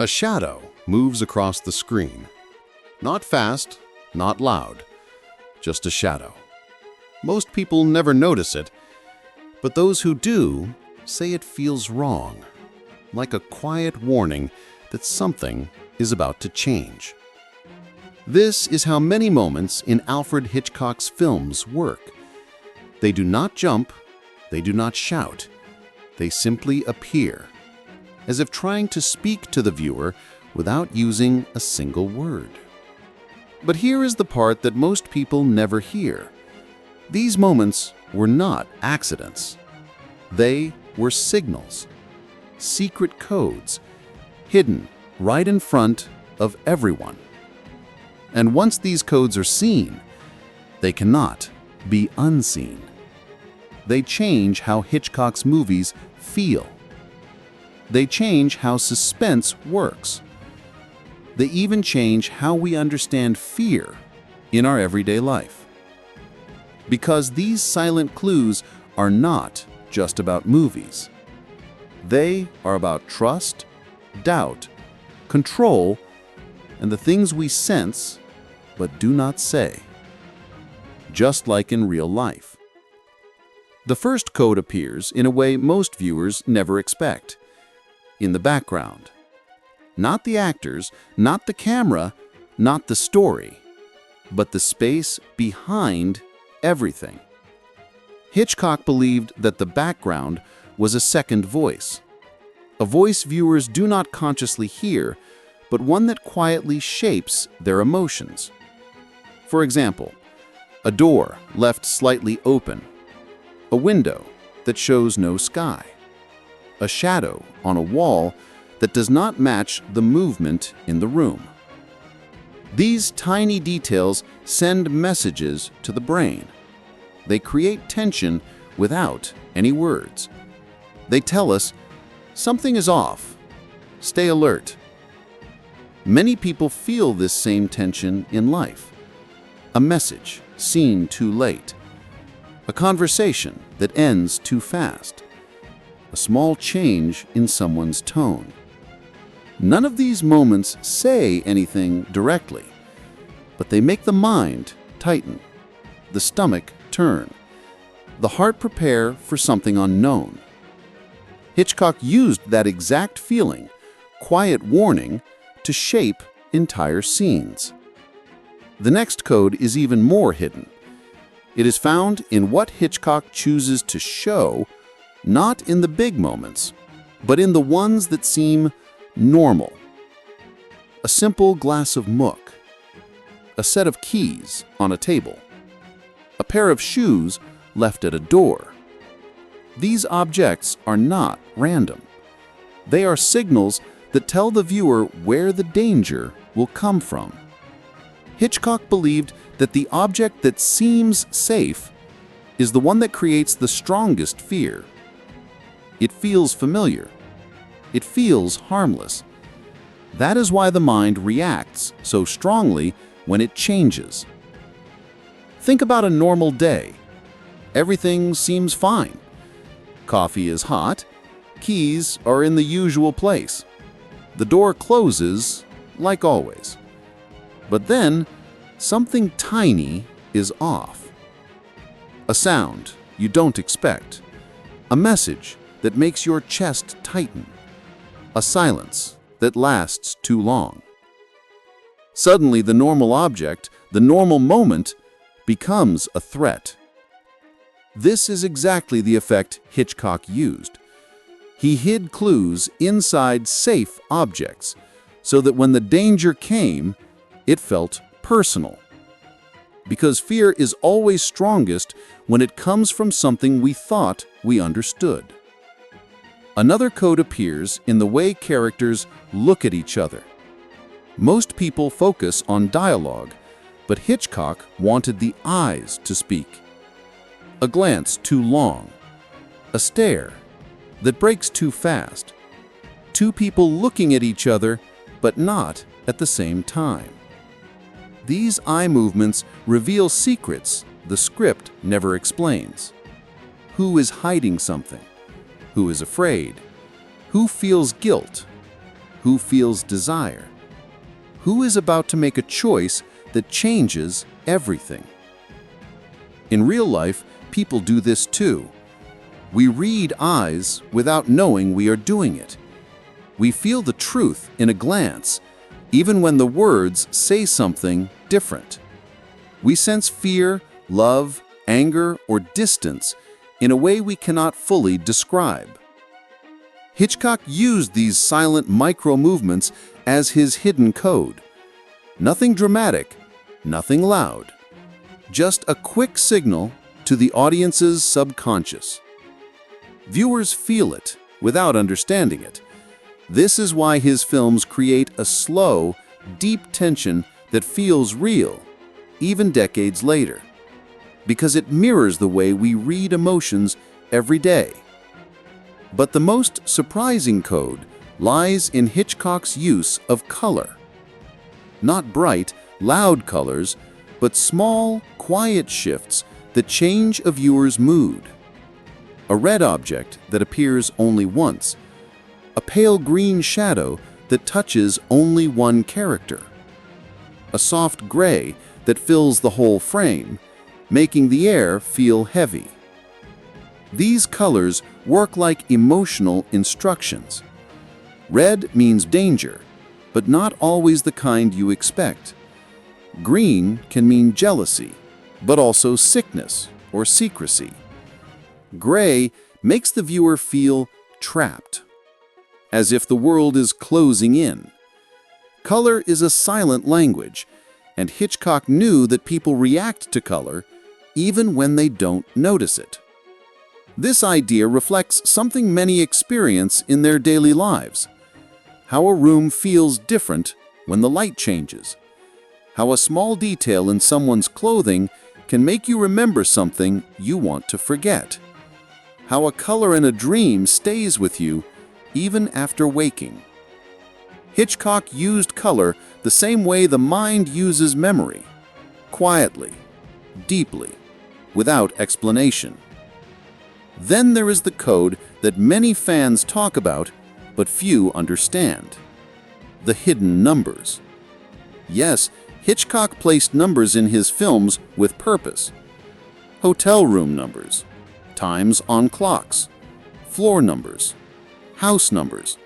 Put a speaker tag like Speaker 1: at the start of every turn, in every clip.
Speaker 1: A shadow moves across the screen. Not fast, not loud, just a shadow. Most people never notice it, but those who do say it feels wrong, like a quiet warning that something is about to change. This is how many moments in Alfred Hitchcock's films work. They do not jump, they do not shout, they simply appear, as if trying to speak to the viewer without using a single word. But here is the part that most people never hear. These moments were not accidents. They were signals, secret codes, hidden right in front of everyone. And once these codes are seen, they cannot be unseen. They change how Hitchcock's movies feel. They change how suspense works. They even change how we understand fear in our everyday life. Because these silent clues are not just about movies. They are about trust, doubt, control, and the things we sense but do not say. Just like in real life. The first code appears in a way most viewers never expect. In the background. Not the actors, not the camera, not the story, but the space behind everything. Hitchcock believed that the background was a second voice, a voice viewers do not consciously hear, but one that quietly shapes their emotions. For example, a door left slightly open, a window that shows no sky, a shadow on a wall that does not match the movement in the room. These tiny details send messages to the brain. They create tension without any words. They tell us, something is off. Stay alert. Many people feel this same tension in life. A message seen too late. A conversation that ends too fast. A small change in someone's tone. None of these moments say anything directly, but they make the mind tighten, the stomach turn, the heart prepare for something unknown. Hitchcock used that exact feeling, quiet warning, to shape entire scenes. The next code is even more hidden. It is found in what Hitchcock chooses to show, not in the big moments, but in the ones that seem normal. A simple glass of milk, a set of keys on a table, a pair of shoes left at a door. These objects are not random. They are signals that tell the viewer where the danger will come from. Hitchcock believed that the object that seems safe is the one that creates the strongest fear. It feels familiar. It feels harmless. That is why the mind reacts so strongly when it changes. Think about a normal day. Everything seems fine. Coffee is hot. Keys are in the usual place. The door closes like always. But then, something tiny is off. A sound you don't expect. A message that makes your chest tighten. A silence that lasts too long. Suddenly, the normal object, the normal moment, becomes a threat. This is exactly the effect Hitchcock used. He hid clues inside safe objects so that when the danger came, it felt personal. Because fear is always strongest when it comes from something we thought we understood. Another code appears in the way characters look at each other. Most people focus on dialogue, but Hitchcock wanted the eyes to speak. A glance too long, a stare that breaks too fast, two people looking at each other but not at the same time. These eye movements reveal secrets the script never explains. Who is hiding something? Who is afraid? Who feels guilt? Who feels desire? Who is about to make a choice that changes everything? In real life, people do this too. We read eyes without knowing we are doing it. We feel the truth in a glance, even when the words say something different. We sense fear, love, anger, or distance in a way we cannot fully describe. Hitchcock used these silent micro-movements as his hidden code. Nothing dramatic, nothing loud. Just a quick signal to the audience's subconscious. Viewers feel it without understanding it. This is why his films create a slow, deep tension that feels real, even decades later. Because it mirrors the way we read emotions every day. But the most surprising code lies in Hitchcock's use of color. Not bright, loud colors, but small, quiet shifts that change a viewer's mood. A red object that appears only once. A pale green shadow that touches only one character. A soft gray that fills the whole frame, making the air feel heavy. These colors work like emotional instructions. Red means danger, but not always the kind you expect. Green can mean jealousy, but also sickness or secrecy. Gray makes the viewer feel trapped, as if the world is closing in. Color is a silent language, and Hitchcock knew that people react to color even when they don't notice it. This idea reflects something many experience in their daily lives. How a room feels different when the light changes. How a small detail in someone's clothing can make you remember something you want to forget. How a color in a dream stays with you even after waking. Hitchcock used color the same way the mind uses memory. Quietly, deeply, without explanation. Then there is the code that many fans talk about, but few understand. The hidden numbers. Yes, Hitchcock placed numbers in his films with purpose. Hotel room numbers, times on clocks, floor numbers, house numbers,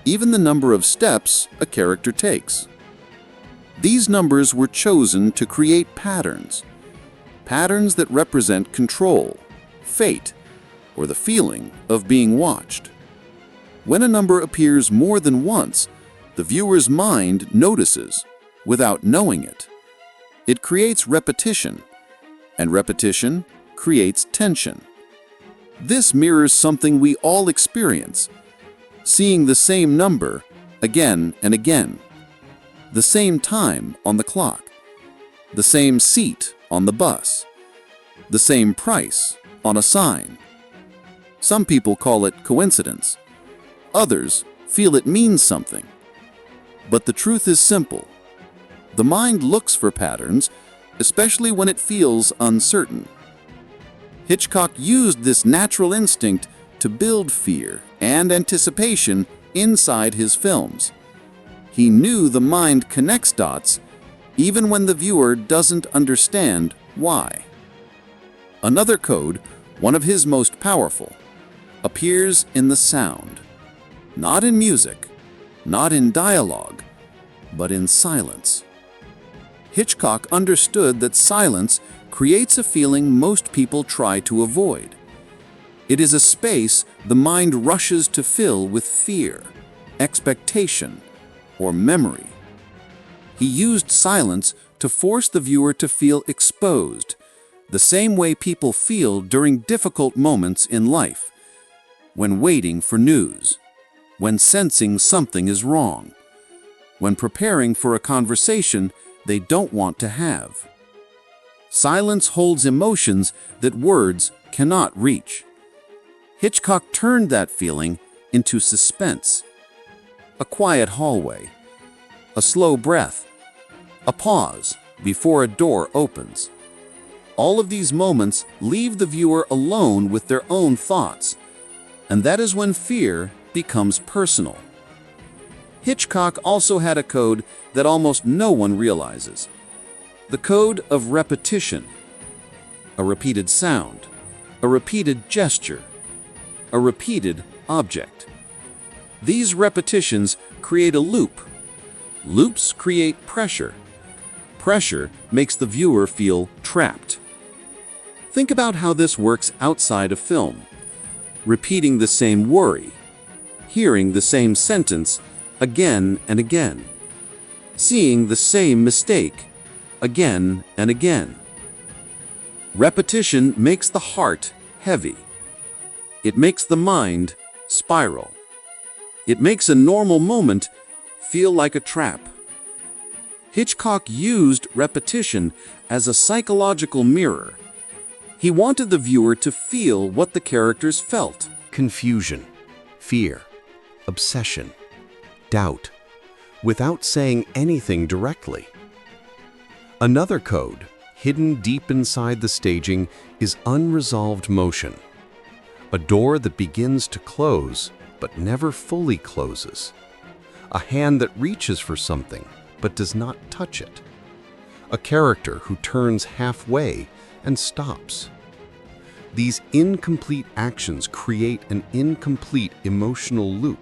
Speaker 1: even the number of steps a character takes. These numbers were chosen to create patterns. Patterns that represent control, fate, or the feeling of being watched. When a number appears more than once, the viewer's mind notices without knowing it. It creates repetition, and repetition creates tension. This mirrors something we all experience, seeing the same number again and again, the same time on the clock, the same seat on the bus, the same price on a sign. Some people call it coincidence. Others feel it means something. But the truth is simple. The mind looks for patterns, especially when it feels uncertain. Hitchcock used this natural instinct to build fear and anticipation inside his films. He knew the mind connects dots even when the viewer doesn't understand why. Another code, one of his most powerful, appears in the sound. Not in music, not in dialogue, but in silence. Hitchcock understood that silence creates a feeling most people try to avoid. It is a space the mind rushes to fill with fear, expectation, or memory. He used silence to force the viewer to feel exposed, the same way people feel during difficult moments in life, when waiting for news, when sensing something is wrong, when preparing for a conversation they don't want to have. Silence holds emotions that words cannot reach. Hitchcock turned that feeling into suspense. A quiet hallway, a slow breath, a pause before a door opens. All of these moments leave the viewer alone with their own thoughts, and that is when fear becomes personal.
Speaker 2: Hitchcock also had a code that almost no one realizes. The code of repetition. A repeated sound, a repeated gesture, a repeated object. These repetitions create a loop. Loops create pressure. Pressure makes the viewer feel trapped. Think about how this works outside of film. Repeating the same worry, hearing the same sentence again and again, seeing the same mistake again and again. Repetition makes the heart heavy. It makes the mind spiral. It makes a normal moment feel like a trap. Hitchcock used repetition as a psychological mirror. He wanted the viewer to feel what the characters felt.
Speaker 1: Confusion, fear, obsession, doubt, without saying anything directly. Another code, hidden deep inside the staging, is unresolved motion. A door that begins to close, but never fully closes. A hand that reaches for something, but does not touch it. A character who turns halfway and stops. These incomplete actions create an incomplete emotional loop.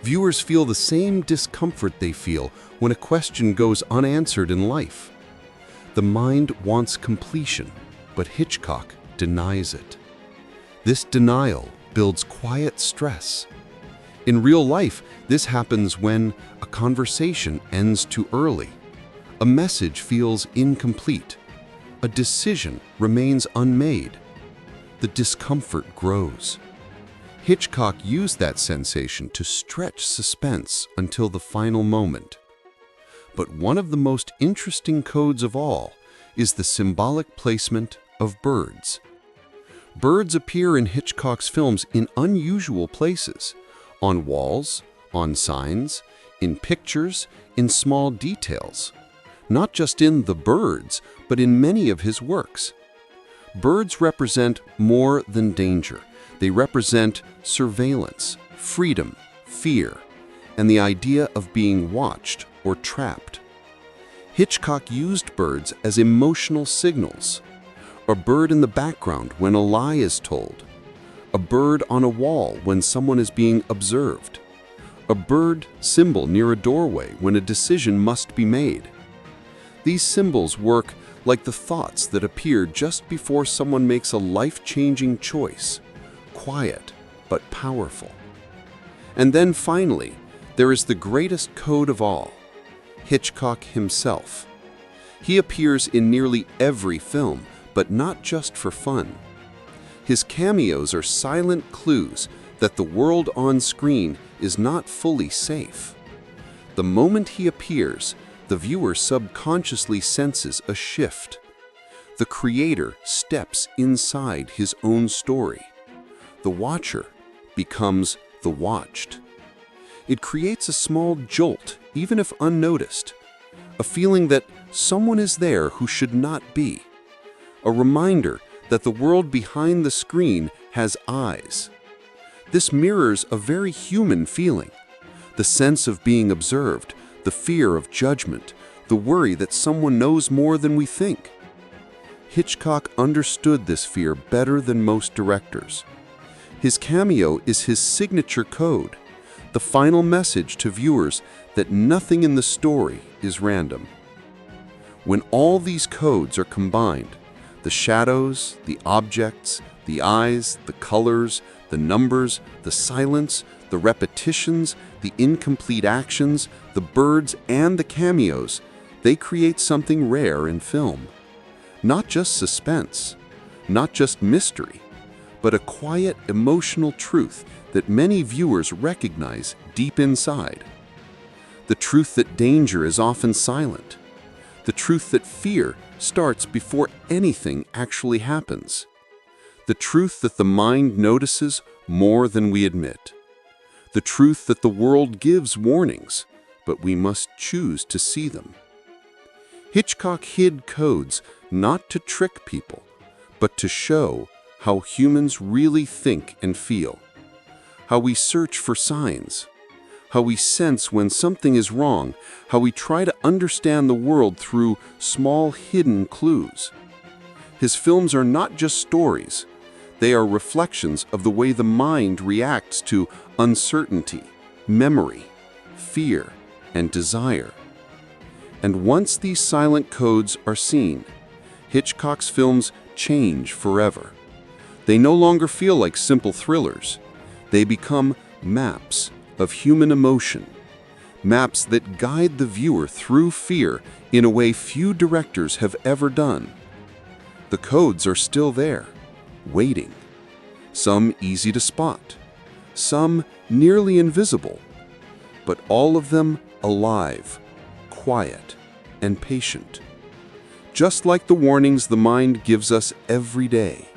Speaker 1: Viewers feel the same discomfort they feel when a question goes unanswered in life. The mind wants completion, but Hitchcock denies it. This denial builds quiet stress. In real life, this happens when a conversation ends too early, a message feels incomplete, a decision remains unmade. The discomfort grows. Hitchcock used that sensation to stretch suspense until the final moment. But one of the most interesting codes of all is the symbolic placement of birds. Birds appear in Hitchcock's films in unusual places, on walls, on signs, in pictures, in small details. Not just in The Birds, but in many of his works. Birds represent more than danger. They represent surveillance, freedom, fear, and the idea of being watched or trapped. Hitchcock used birds as emotional signals. A bird in the background when a lie is told. A bird on a wall when someone is being observed. A bird symbol near a doorway when a decision must be made. These symbols work like the thoughts that appear just before someone makes a life-changing choice, quiet but powerful. And then finally, there is the greatest code of all, Hitchcock himself. He appears in nearly every film, but not just for fun. His cameos are silent clues that the world on screen is not fully safe. The moment he appears, the viewer subconsciously senses a shift. The creator steps inside his own story. The watcher becomes the watched. It creates a small jolt, even if unnoticed, a feeling that someone is there who should not be, a reminder that the world behind the screen has eyes. This mirrors a very human feeling, the sense of being observed, the fear of judgment, the worry that someone knows more than we think. Hitchcock understood this fear better than most directors. His cameo is his signature code, the final message to viewers that nothing in the story is random. When all these codes are combined, the shadows, the objects, the eyes, the colors, the numbers, the silence, the repetitions, the incomplete actions, the birds, and the cameos, they create something rare in film. Not just suspense, not just mystery, but a quiet, emotional truth that many viewers recognize deep inside. The truth that danger is often silent. The truth that fear starts before anything actually happens. The truth that the mind notices more than we admit. The truth that the world gives warnings, but we must choose to see them. Hitchcock hid codes not to trick people, but to show how humans really think and feel, how we search for signs,
Speaker 2: how we sense when something is wrong, how we try to understand the world through small hidden clues. His films are not just stories. They are reflections of the way the mind reacts to uncertainty, memory, fear, and desire. And once these silent codes are seen, Hitchcock's films change forever. They no longer feel like simple thrillers. They become maps of human emotion, maps that guide the viewer through fear in a way few directors have ever done. The codes are still there, waiting. Some easy to spot, some nearly invisible, but all of them alive, quiet, and patient. Just like the warnings the mind gives us every day,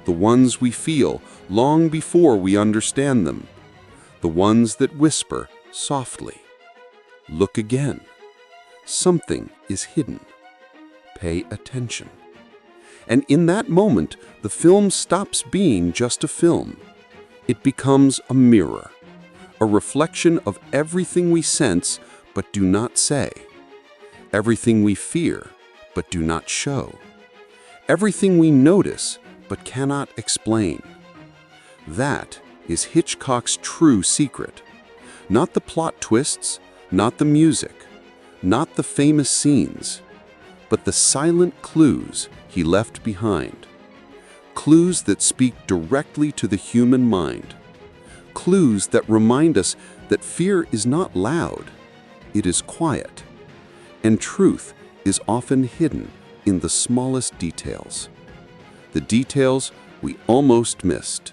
Speaker 2: the ones we feel long before we understand them, the ones that whisper softly, "Look again. Something is hidden. Pay attention." And in that moment, the film stops being just a film. It becomes a mirror, a reflection of everything we sense but do not say, everything we fear but do not show, everything we notice but cannot explain. That is Hitchcock's true secret. Not the plot twists, not the music, not the famous scenes, but the silent clues he left behind. Clues that speak directly to the human mind. Clues that remind us that fear is not loud, it is quiet, and truth is often hidden in the smallest details. The details we almost missed.